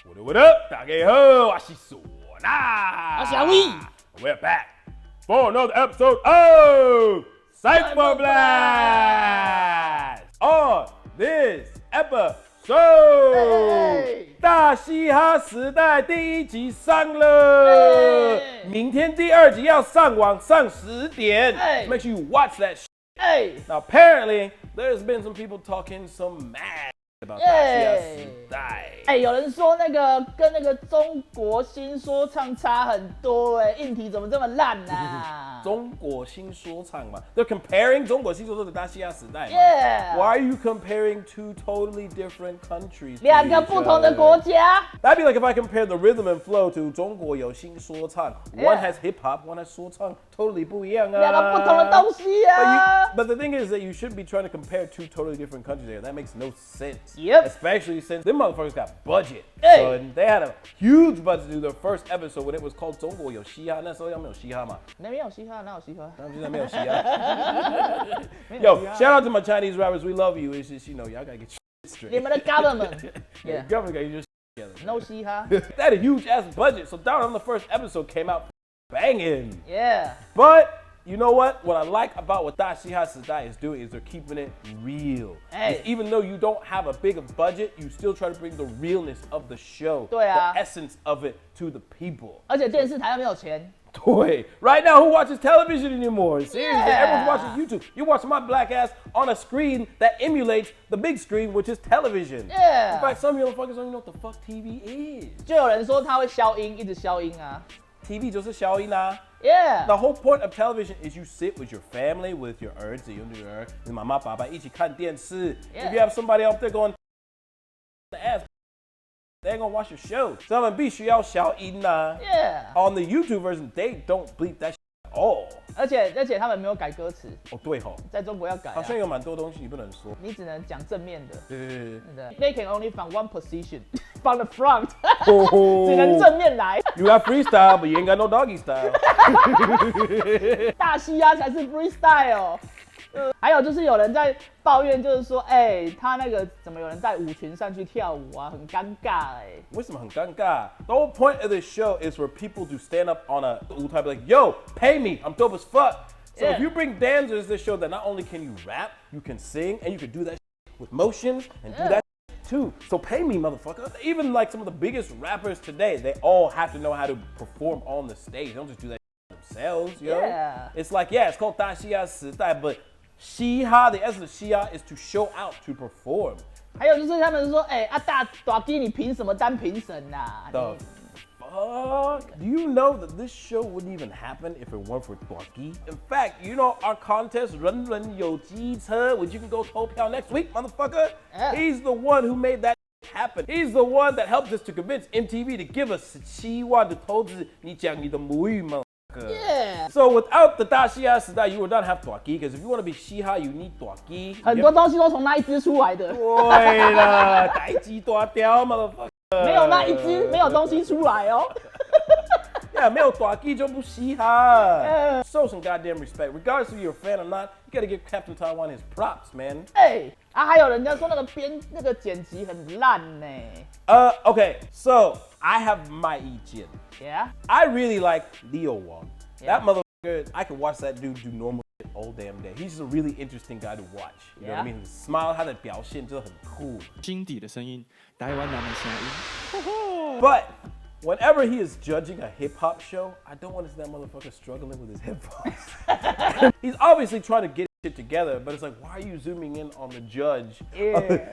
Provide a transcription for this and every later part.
What up？ 大家好，我是唢呐，我是阿威。We're back for another episode of Cyber Blast. On this episode， 大嘻哈时代第一集上了，明天第二集要上网上10点。Make sure you watch that shit. Now apparently there's been some people talking some mad.about 大嘻哈时代，有人说那个跟那个中国新说唱差很多硬体怎么这么烂啊？中国新说唱嘛 ，They're comparing 中国新说唱的大嘻哈时代嘛。Why are you comparing two totally different countries? 两个不同的国家。That'd be like if I compare the rhythm and flow to 中国有新说唱 ，one has hip hop, one has 说唱 ，totally 不一样啊。两个不同的东西啊。But the thing is that you shouldn't be trying to compare two totally different countries there. That makes no sense. Yep. Especially since them motherfuckers got budget. So they had a huge budget to do their first episode when it was called 中国有嘻哈。那时候有没有嘻哈嘛？没有嘻哈，哪有嘻哈？现在没有嘻哈。Yo, shout out to my Chinese rappers. We love you. It's just y'all gotta get straight. 你们的 government. Yeah. Government got you just together. No 嘻哈。They had a huge ass budget. So Down on the first episode came out banging. Yeah. But you know what? What I like about what 大嘻哈时代 is doing is they're keeping it real. Even though you don't have a big budget, you still try to bring the realness of the show, the essence of it to the people. 而且电视台又没有钱。对 Right now, who watches television anymore? Seriously, everyone's watching YouTube. You watch my black ass on a screen that emulates the big screen, which is television. In fact, some of you motherfuckers don't even know what the fuck TV is. 就有人说他会消音，一直消音啊。TV 就是消音啊。Yeah. The whole point of television is you sit with your family, with your 儿子、女儿、你妈妈、爸爸一起看电视。If you have somebody out there going the ass, they ain't gonna watch your show. 所以他们必须要消音啊。On the YouTube version, they don't bleep that shit at all. 而且他们没有改歌词。哦，对吼，在中国要改。好像有蛮多东西你不能说。你只能讲正面的。对。They can only from one position, from the front. 只能正面来。You got freestyle, but you ain't got no doggy style. 大嘻哈才是 freestyle。还有就是有人在抱怨，就是说，他那个怎么有人带舞裙上去跳舞啊，很尴尬为什么很尴尬 The whole point of this show is for people to stand up on a 舞台 be like, yo, pay me, I'm dope as fuck. So if you bring dancers to this show, that not only can you rap, you can sing, and you can do that with motions and do that too. So pay me, motherfucker. Even like some of the biggest rappers today, they all have to know how to perform on the stage. They don't just do that themselves, yo. It's like, it's called 大嘻哈时代, but 嘻哈 the essence of 嘻哈 is to show out, to perform. 还有就是他们说，大鸡你凭什么当评审呐？The fuck? Do you know that this show wouldn't even happen if it weren't for 大鸡? In fact, you know our contest 人人有机车 which you can go 投票 next week, motherfucker? He's the one who made that happen. He's the one that helped us to convince MTV to give us 17万的投资，你讲你的母语吗？So without the 大嘻哈时代 you would not have 大鸡 because if you want to be 嘻哈 you need 大鸡。很多东西都从那一只出来的。对了，大鸡大雕 motherfucker。没有那一只，没有东西出来哦。没有大鸡就不嘻哈。Show some goddamn respect. Regardless of you're a fan or not, you gotta give Captain Taiwan his props, man. 还有人家说那个剪辑很烂呢。Okay, so I have my 意见。I really like Leo Wong. That motherfucker, I could watch that dude do normal shit all damn day. He's just a really interesting guy to watch. You know what I mean? His smile, 他的表现真的很酷。心底的声音，台湾人的声音。But whenever he is judging a hip hop show, I don't want to see that motherfucker struggling with his headphones. He's obviously trying to get shit together, but it's like, why are you zooming in on the judge?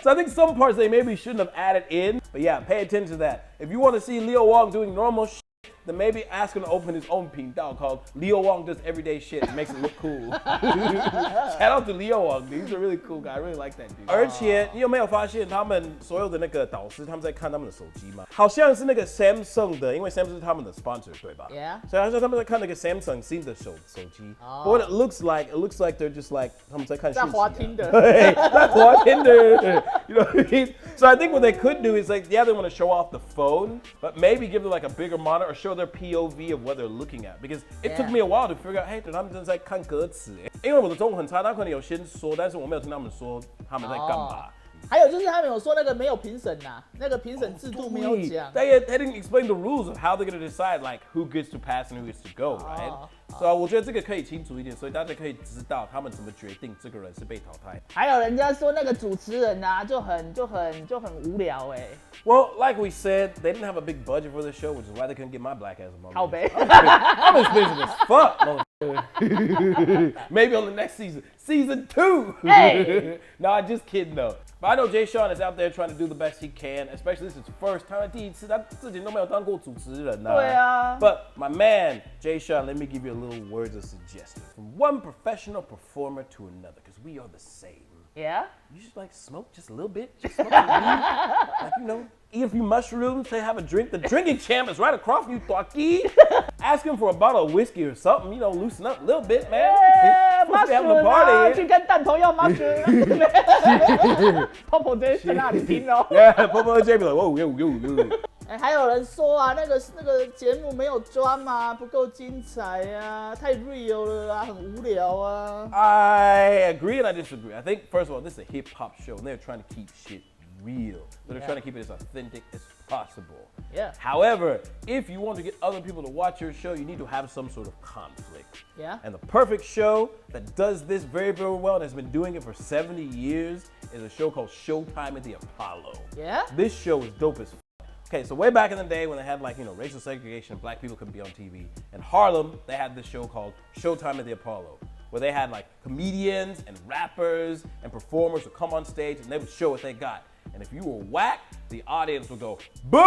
So I think some parts they maybe shouldn't have added in. But yeah, pay attention to that. If you want to see Leo Wong doing normal shit, then maybe ask him to open his own频道 called Leo Wong Does Everyday Shit and makes it look cool. Shout out to Leo Wong, dude. He's a really cool guy. I really like that dude. 而且你有没有发现他们所有的那个导师他们在看他们的手机吗？好像是那个 Samsung 的，因为 Samsung 是他们的 sponsor 对吧？所以好像他们在看那个 Samsung 新的手机。But what it looks like they're just like 他们在看讯息。在滑Tinder。对，在滑 Tinder. You know what I mean? So I think what they could do is like, they want to show off the phone, but maybe give them like a bigger monitor or show their POV of what they're looking at. Because it took me a while to figure out, hey, 他们真的在看歌词。因为我的中文很差，他可能有先说，但是我没有听他们说他们在干嘛。还有就是他们有说那个没有评审呐，那个评审制度没有讲。They didn't explain the rules of how they're gonna decide like who gets to pass and who gets to go, right? So 我觉得这个可以清楚一点，所以大家可以知道他们怎么决定这个人是被淘汰。还有人家说那个主持人啊，就很无聊哎。Well, like we said, they didn't have a big budget for the show, which is why they couldn't get my black ass a moment. 靠北。I'm expensive as fuck, Maybe on the next season 2. Hey. No, I'm just kidding though. But I know Jay Sean is out there trying to do the best he can, especially this is his first time. 第一次他自己都没有当过主持人啊。对啊。But my man, Jay Sean, let me give you a little words of suggestion. From one professional performer to another, because we are the same. Yeah? You should like smoke just a little bit, just smoke some weed. Like, you know, eat a few mushrooms, say have a drink. The drinking champ is right across from you, Twaki. Ask him for a bottle of whiskey or something, you know, loosen up a little bit, man. Yeah, mushroom 啊，去跟弹头要 mushroom。Popo 在那里听哦。Yeah, Popo and Jay be like, whoa, yo. 还有人说啊，那个节目没有drama，不够精彩啊，太 real 了啊，很无聊啊。I agree and I disagree. I think, first of all, this is a hip hop show and they're trying to keep shit real. They're trying to keep it as authentic as possible. Yeah. However, if you want to get other people to watch your show, you need to have some sort of conflict. Yeah. And the perfect show that does this very, very well and has been doing it for 70 years is a show called Showtime at the Apollo. Yeah. This show is dope as Okay, so way back in the day when they had like, you know, racial segregation, black people couldn't be on TV. In Harlem, they had this show called Showtime at the Apollo, where they had like comedians and rappers and performers would come on stage and they would show what they got. And if you were whack, the audience would go, boo!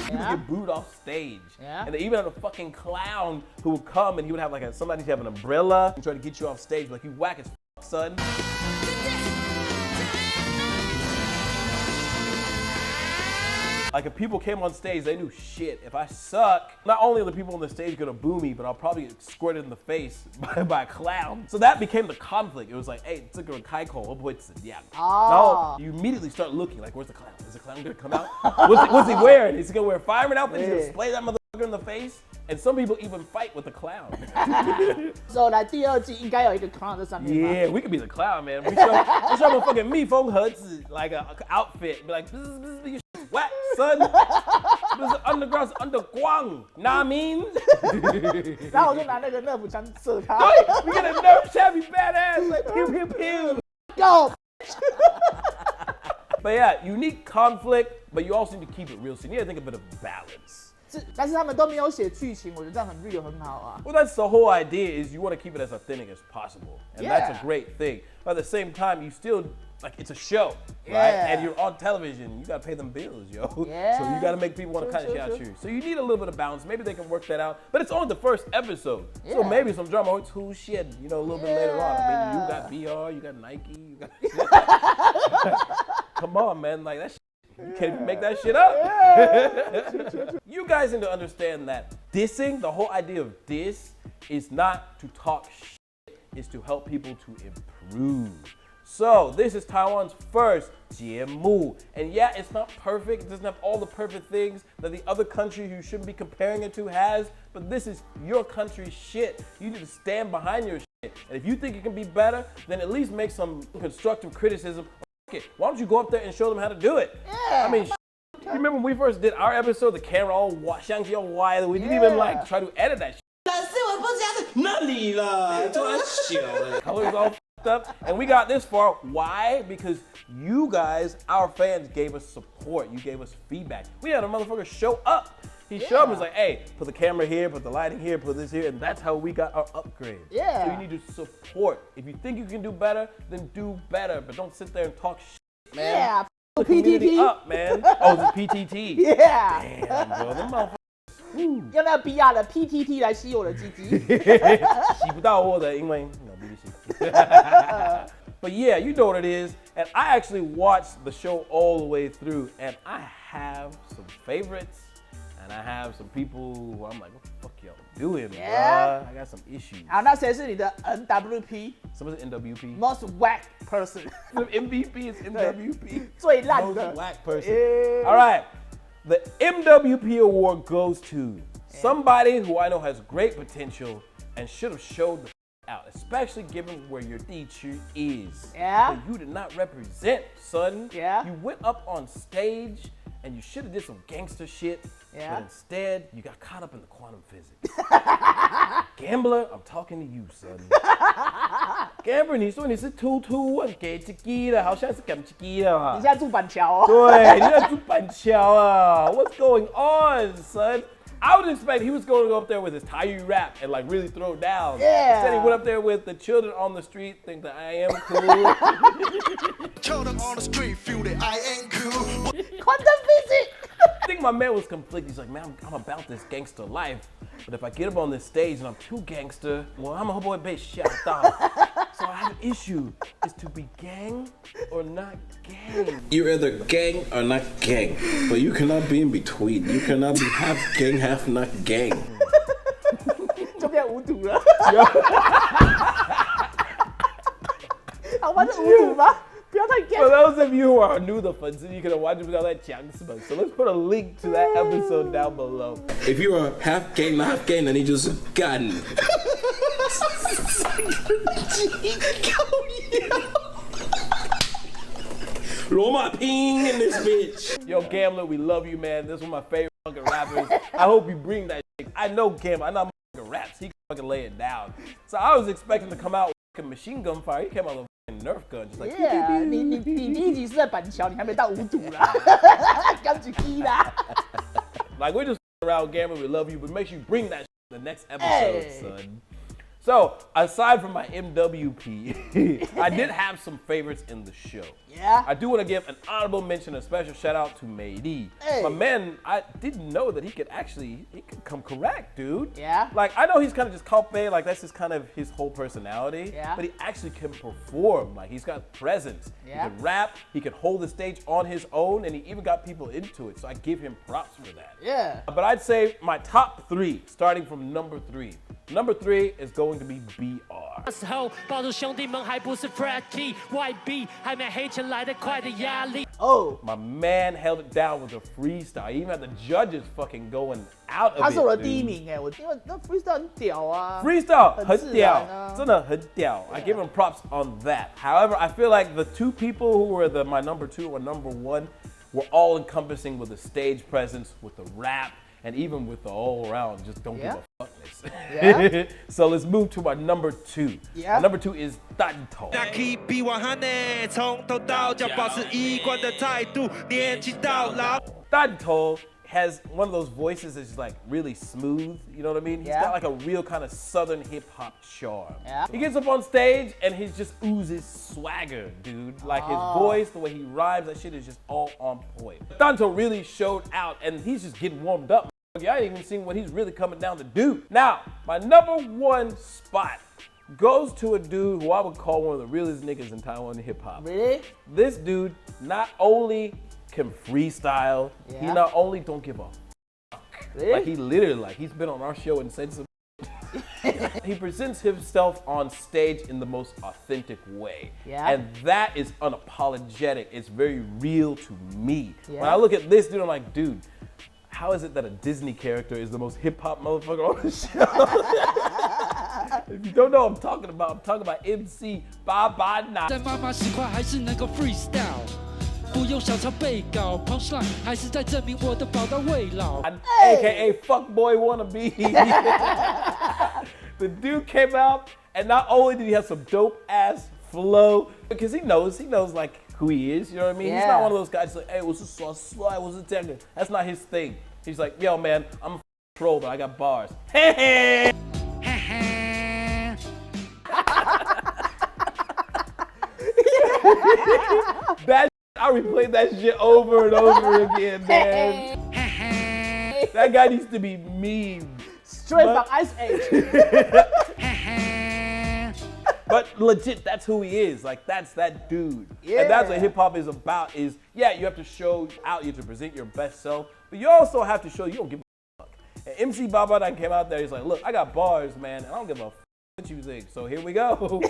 You would get booed off stage. Yeah. And they even had a fucking clown who would come and he would have like somebody have an umbrella and try to get you off stage. Like, you whack as fuck, son. Like, if people came on stage, they knew shit. If I suck, not only are the people on the stage gonna boo me, but I'll probably get squirted in the face by a clown. So that became the conflict. It was like, hey, it's a kaiko, Now you immediately start looking like, where's the clown? Is the clown gonna come out? What's he wearing? Is he gonna wear a fireman outfit? Is he gonna spray that motherfucker in the face? And some people even fight with the clown. So 来第二季应该有一个 clown 在上面。Yeah, we could be the clown, man. We show them fucking 蜜蜂盒子 like a outfit. Be like, this whack, son. This is underground, underground. Nah, I mean. 然后我就拿那个nerf枪射他。We get a nerf shabby badass like pew pew pew. Go. But yeah, you need conflict, but you also need to keep it real. So you need to think a bit of balance. 但是他们都没有写剧情，我觉得这样很 real 很好啊。Well, that's the whole idea is you want to keep it as authentic as possible. And that's a great thing. But at the same time, you still, like, it's a show, right? And you're on television. You got to pay them bills, yo. Yeah. So you got to make people want to kind of shout you. So you need a little bit of balance. Maybe they can work that out. But it's only the first episode. So maybe some drama or two shit, you know, a little bit later on. I mean, you got BR, you got Nike, you got... Come on, man. Like, that shit. You can't even make that shit up. You guys need to understand that dissing, the whole idea of diss, is not to talk shit, it's to help people to improve. So this is Taiwan's first 节目. And yeah, it's not perfect. It doesn't have all the perfect things that the other country you shouldn't be comparing it to has. But this is your country's shit. You need to stand behind your shit. And if you think it can be better, then at least make some constructive criticism. Why don't you go up there and show them how to do it? Yeah. I mean, you remember when we first did our episode, the camera all wide, we didn't even like try to edit that shit. Colors all f***ed up, and we got this far. Why? Because you guys, our fans, gave us support. You gave us feedback. We had a motherfucker show up. He showed up and was like, hey, put the camera here, put the lighting here, put this here, and that's how we got our upgrade. Yeah. So you need to support. If you think you can do better, then do better, but don't sit there and talk shit, man. Yeah. Put the community up, man. Oh, it's PTT. Yeah. Damn, bro, them motherfuckers. 用那个 BR 的 PTT 来吸我的鸡鸡。洗不到我的，因为 BBC. But yeah, you know what it is. And I actually watched the show all the way through, and I have some favorites. And I have some people who I'm like, what the fuck y'all doing, bro? I got some issues. 好，那谁是你的 NWP？ 什么是 NWP? Most whack person. MVP is NWP. 最烂的 Most whack person. All right. The MWP award goes to somebody who I know has great potential and should have showed the especially given where your teacher is. Yeah. But you did not represent, son. Yeah. You went up on stage and you should have did some gangster shit. Yeah. But instead, you got caught up in the quantum physics. Gambler, I'm talking to you, son. Gambler, 你说你是突突问给这个的，好像是给这个的啊。你现在住板桥哦。对，你在住板桥啊。What's going on, son? I would expect he was going to go up there with his Thai rap and like really throw down. Yeah. Instead, he went up there with the children on the street, think that I am cool. Children on the street feel that I ain't cool. Quantum physics. I think my man was conflicted. He's like, man, I'm about this gangster life, but if I get up on this stage and I'm too gangster, well, I'm a homeboy bitch shut down. So I have an issue: is to be gang or not gang? You're either gang or not gang, but you cannot be in between. You cannot be half gang, half not gang. 就变无赌了。好吧，是无赌吗？不要太 gay。 For those of you who are new to 粉丝， you can watch it在讲什么。So let's put a link to that episode down below. If you are half gang, not half gang, then you just gun. 罗马拼音 in this bitch. Yo, Gambler, we love you, man. This is one of my favorite fucking rappers. I hope you bring that shit. I know Gambler. I know fucking raps. He can fucking lay it down. So I was expecting to come out with a machine gun fire. He came out with a Nerf gun, just like. Yeah, 你第一集是在板桥，你还没到无赌啦，刚举一啦。Like we're just around Gambler. We love you, but make sure you bring that shit to the next episode, son. So, aside from my MWP, I did have some favorites in the show. Yeah. I do want to give an honorable mention, a special shout out to Mady. Hey. My man, I didn't know that he could come correct, dude. Yeah. Like, I know he's kind of just copy, like that's just kind of his whole personality. Yeah. But he actually can perform. Like, he's got presence. Yeah. He can rap, he can hold the stage on his own, and he even got people into it. So I give him props for that. Yeah. But I'd say my top three, starting from number three. Number three is going to be BR. 那时候抱住兄弟们还不是 Freddy， 外币还没黑钱来得快的压力。Oh, My man held it down with a freestyle. He even had the judges fucking going out of it. 他是我的 dude. 第一名哎，我因为那 freestyle 很屌啊。 Freestyle, 很很自屌，然啊。真的很屌. I give him props on that. However, I feel like the two people who were my number two or number one were all encompassing with the stage presence, with the rap, and even with the all around just don't give a fuckness. Yeah. So let's move to my number two. Yeah. My number two is Danto. 那 keep 我喊呢，从头到脚保持一贯的态度，年纪到老。 Danto has one of those voices that's just like really smooth, you know what I mean? He's Yeah. got like a real kind of southern hip hop charm. Yeah. He gets up on stage and he just oozes swagger, dude. Like his voice, the way he rhymes, that shit is just all on point. Danto really showed out and he's just getting warmed up. I ain't even seen what he's really coming down to do. Now, my number one spot goes to a dude who I would call one of the realest niggas in Taiwan hip hop. Really? This dude not only can freestyle, he Yeah. not only don't give a Really? like he literally like he's been on our show and said some he presents himself on stage in the most authentic way. Yeah. And that is unapologetic. It's very real to me. Yeah. When I look at this dude, I'm like, dude, how is it that a Disney character is the most hip hop motherfucker on the show? If you don't know what I'm talking about MC Baba Na. 在妈妈十块还是能够 freestyle， 不用小抄背稿 ，punchline 还是在证明我的宝刀未老。 AKA fuckboy wannabe. The dude came out, and not only did he have some dope ass flow, because he knows like who he is, you know what I mean? He's not Yeah. one of those guys like, hey, what's this slide, what's it taking? That's not his thing. He's like, yo man, I'm a troll, but I got bars. Hey. That I replayed that shit over and over again, man. That guy needs to be memed. Straight from Ice Age. But legit, that's who he is. Like, that's that dude. Yeah. And that's what hip hop is about is, yeah, you have to show out, you have to present your best self, but you also have to show you don't give a fuck. And MC Baba Dan came out there, he's like, look, I got bars, man, and I don't give a fuck what you think. So here we go.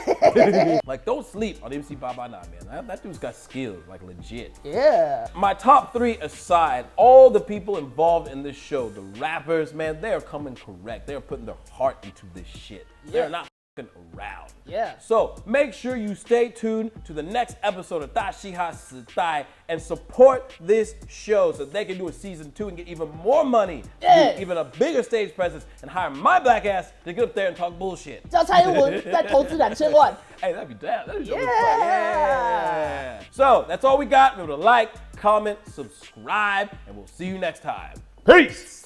Like, don't sleep on MC Baba Dan, man. That dude's got skills, like legit. Yeah. My top three aside, all the people involved in this show, the rappers, man, they are coming correct. They are putting their heart into this shit. They're not around. Yeah. So make sure you stay tuned to the next episode of 大嘻哈时代 and support this show so they can do a season 2 and get even more money, Yeah. do even a bigger stage presence, and hire my black ass to get up there and talk bullshit. 叫蔡英文再投资2000万。Hey, that'd be damn. That'd be so Yeah. fun. Yeah. So that's all we got. Remember to like, comment, subscribe, and we'll see you next time. Peace.